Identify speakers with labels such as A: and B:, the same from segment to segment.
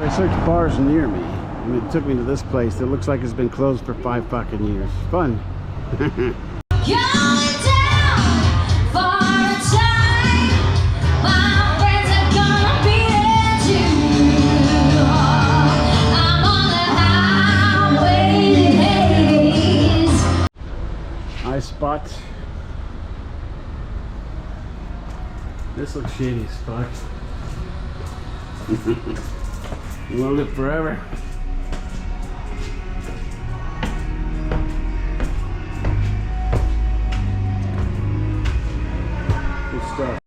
A: I searched bars near me, and it took me to this place that looks like it's been closed for 5 fucking years. Fun. Nice spot. This looks shady as fuck. You wanna live forever? Good stuff.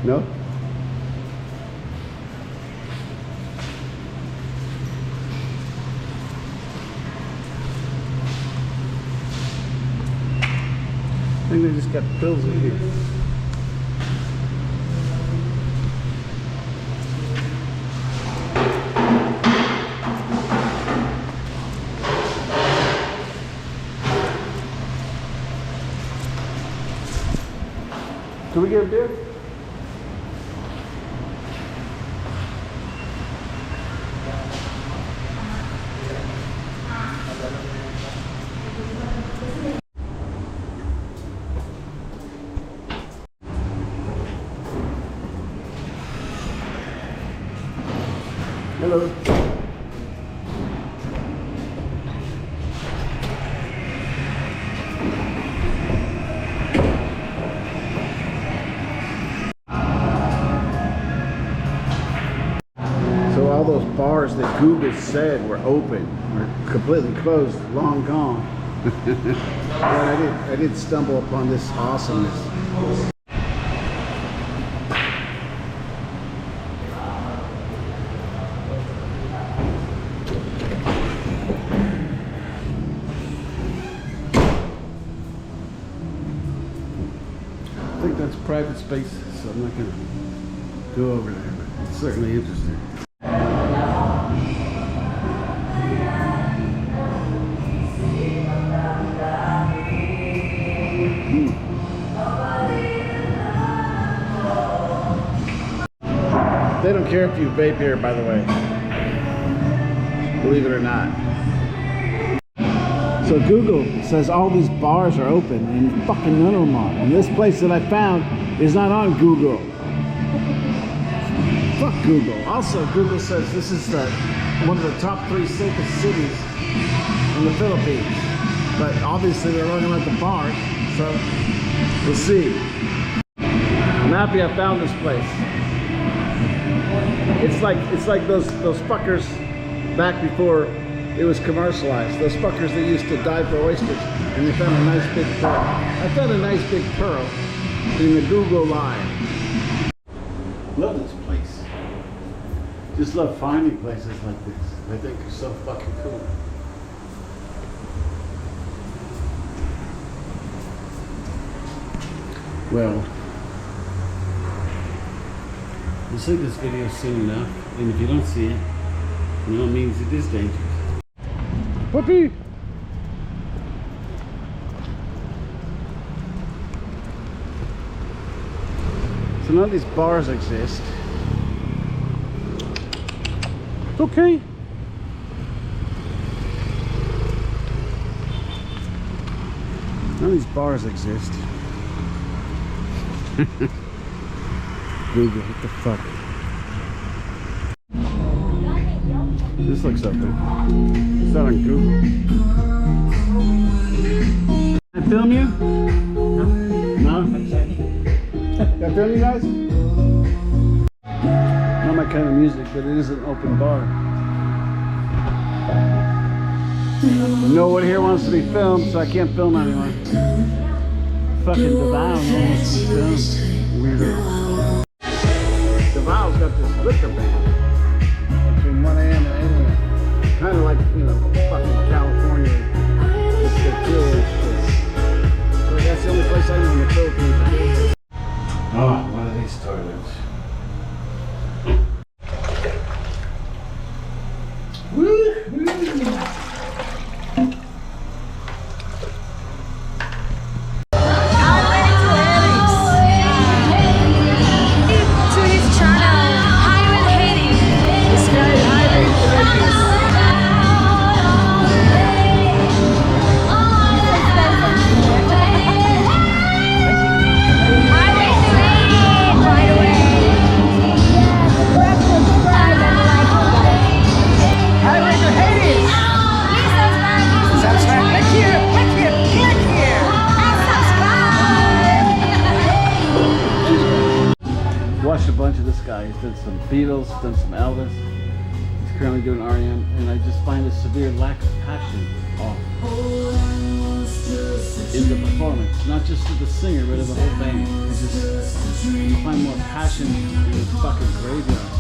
A: No? I think they just got pills in here. Can we get a beer? Hello. So all those bars that Google said were open are completely closed, long gone. But I did stumble upon this awesomeness. I think that's private space, so I'm not going to go over there, but it's certainly interesting. They don't care if you vape here, by the way. Believe it or not. So Google says all these bars are open and fucking none of them are. And this place that I found is not on Google. Fuck Google. Also, Google says this is one of the top 3 safest cities in the Philippines. But obviously they're looking at the bars, so we'll see. I'm happy I found this place. It's like those fuckers back before it was commercialized. Those fuckers that used to dive for oysters, and they found a nice big pearl. I found a nice big pearl in the Google line. Love this place. Just love finding places like this. I think they're so fucking cool. Well, you'll see this video soon enough, and if you don't see it, you know it means it is dangerous. Whoopee! So none of these bars exist. It's okay. None of these bars exist. Google, what the fuck? This looks open. Is that on Google? Can I film you? No? Can I film you guys? Not my kind of music, but it is an open bar. Nobody here wants to be filmed, so I can't film anyone. Fucking Davao wants to be filmed. Weirdo. Davao's got this liquor ban between 1 a.m. and 8 a.m. Kind of like, you know, fucking California. It's the cool shit. So that's the only place I know in the Philippines. Oh, one of these toilets. did some Beatles, done some Elvis. He's currently doing R.E.M. and I just find a severe lack of passion in the performance, not just of the singer, but of the whole band. It's just, you find more passion in the fucking graveyard.